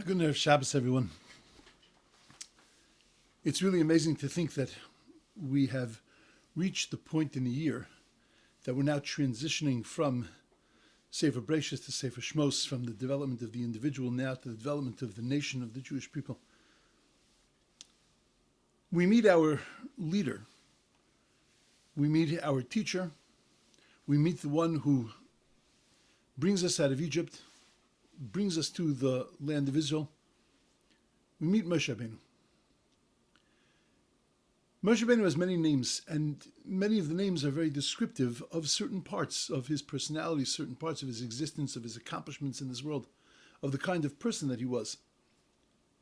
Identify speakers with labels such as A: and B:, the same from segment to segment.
A: Good night, Shabbos, everyone. It's really amazing to think that we have reached the point in the year that we're now transitioning from Sefer Bereshis to Sefer Shemos, from the development of the individual now to the development of the nation of the Jewish people. We meet our leader, we meet our teacher, we meet the one who brings us out of Egypt, brings us to the land of Israel. We meet Moshe Rabbeinu. Moshe Rabbeinu has many names, and many of the names are very descriptive of certain parts of his personality, certain parts of his existence, of his accomplishments in this world, of the kind of person that he was.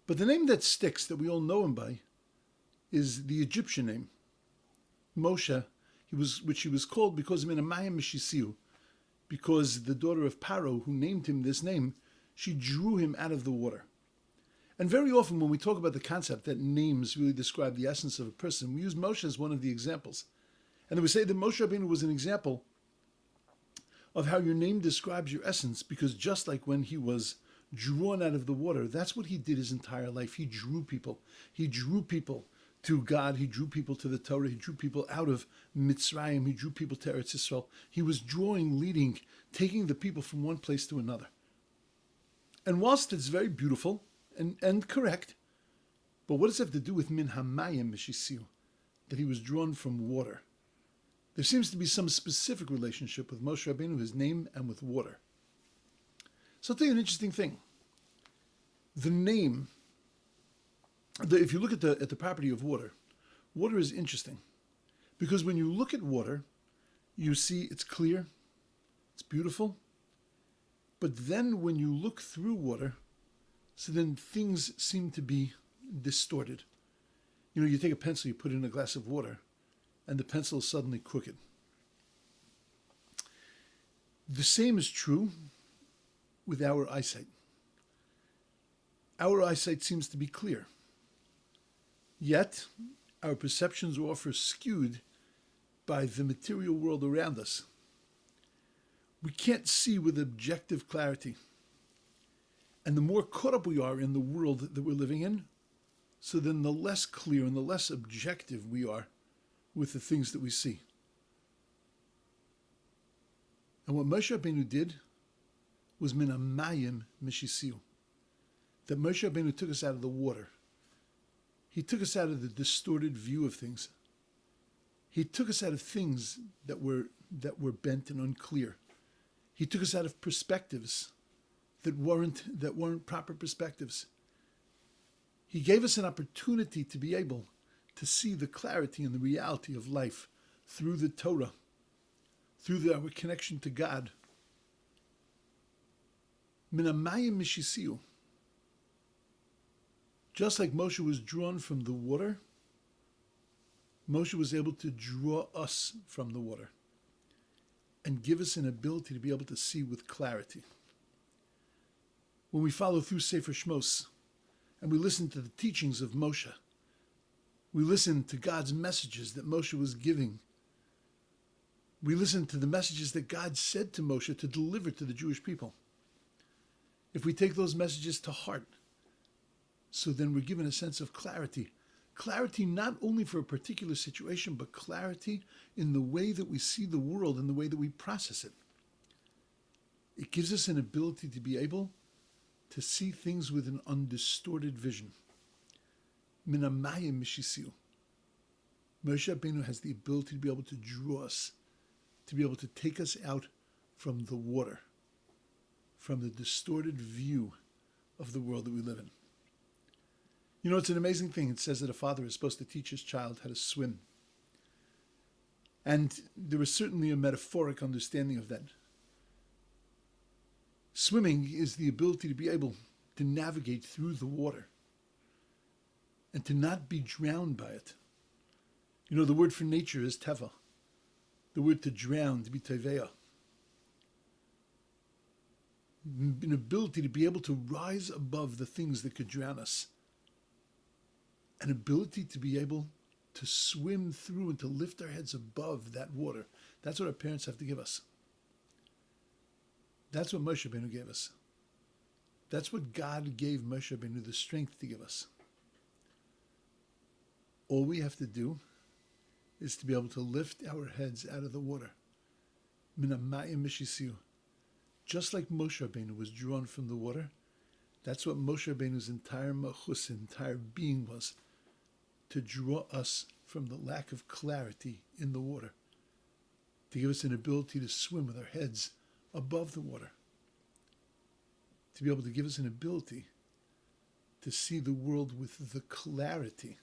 A: But the name that sticks, that we all know him by, is the Egyptian name, Moshe, which he was called because of Minamayim Mishisiu, because the daughter of Paro, who named him this name, she drew him out of the water. And very often when we talk about the concept that names really describe the essence of a person, we use Moshe as one of the examples. And we say that Moshe Rabbeinu was an example of how your name describes your essence, because just like when he was drawn out of the water, that's what he did his entire life. He drew people. He drew people to God. He drew people to the Torah. He drew people out of Mitzrayim. He drew people to Eretz Yisrael. He was drawing, leading, taking the people from one place to another. And whilst it's very beautiful and correct, but what does it have to do with Min Hamayim Mishisiu, that he was drawn from water? There seems to be some specific relationship with Moshe Rabbeinu, his name, and with water. So I'll tell you an interesting thing. The name, if you look at the property of water, water is interesting, because when you look at water, you see it's clear, it's beautiful, but then when you look through water, so then things seem to be distorted. You know, you take a pencil, you put it in a glass of water, and the pencil is suddenly crooked. The same is true with our eyesight. Our eyesight seems to be clear, yet our perceptions are often skewed by the material world around us. We can't see with objective clarity. And the more caught up we are in the world that we're living in, so then the less clear and the less objective we are with the things that we see. And what Moshe Rabbeinu did was Min Hamayim Mishisiu, that Moshe Rabbeinu took us out of the water. He took us out of the distorted view of things. He took us out of things that were bent and unclear. He took us out of perspectives that weren't proper perspectives. He gave us an opportunity to be able to see the clarity and the reality of life through the Torah, through our connection to God. Min Hamayim Mishisiu. Just like Moshe was drawn from the water, Moshe was able to draw us from the water and give us an ability to be able to see with clarity. When we follow through Sefer Shemos and we listen to the teachings of Moshe, we listen to God's messages that Moshe was giving. We listen to the messages that God said to Moshe to deliver to the Jewish people. If we take those messages to heart, so then we're given a sense of clarity. Clarity not only for a particular situation, but clarity in the way that we see the world and the way that we process it. It gives us an ability to be able to see things with an undistorted vision. Min Hamayim Mishisiu. Moshe Rabbeinu has the ability to be able to draw us, to be able to take us out from the water, from the distorted view of the world that we live in. You know, it's an amazing thing. It says that a father is supposed to teach his child how to swim. And there is certainly a metaphoric understanding of that. Swimming is the ability to be able to navigate through the water and to not be drowned by it. You know, the word for nature is teva. The word to drown, to be teveya. An ability to be able to rise above the things that could drown us. An ability to be able to swim through and to lift our heads above that water. That's what our parents have to give us. That's what Moshe Rabbeinu gave us. That's what God gave Moshe Rabbeinu the strength to give us. All we have to do is to be able to lift our heads out of the water. Min hamayim mishisiu. Just like Moshe Rabbeinu was drawn from the water, that's what Moshe Rabbeinu's entire machus, entire being was, to draw us from the lack of clarity in the water, to give us an ability to swim with our heads above the water, to be able to give us an ability to see the world with the clarity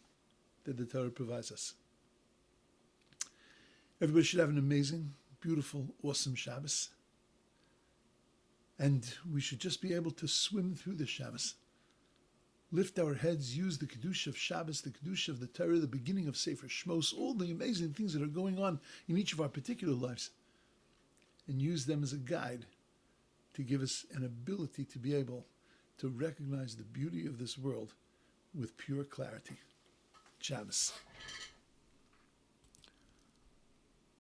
A: that the Torah provides us. Everybody should have an amazing, beautiful, awesome Shabbos. And we should just be able to swim through the Shabbos. Lift our heads, use the Kedusha of Shabbos, the Kedusha of the Torah, the beginning of Sefer Shemos, all the amazing things that are going on in each of our particular lives, and use them as a guide to give us an ability to be able to recognize the beauty of this world with pure clarity. Shabbos.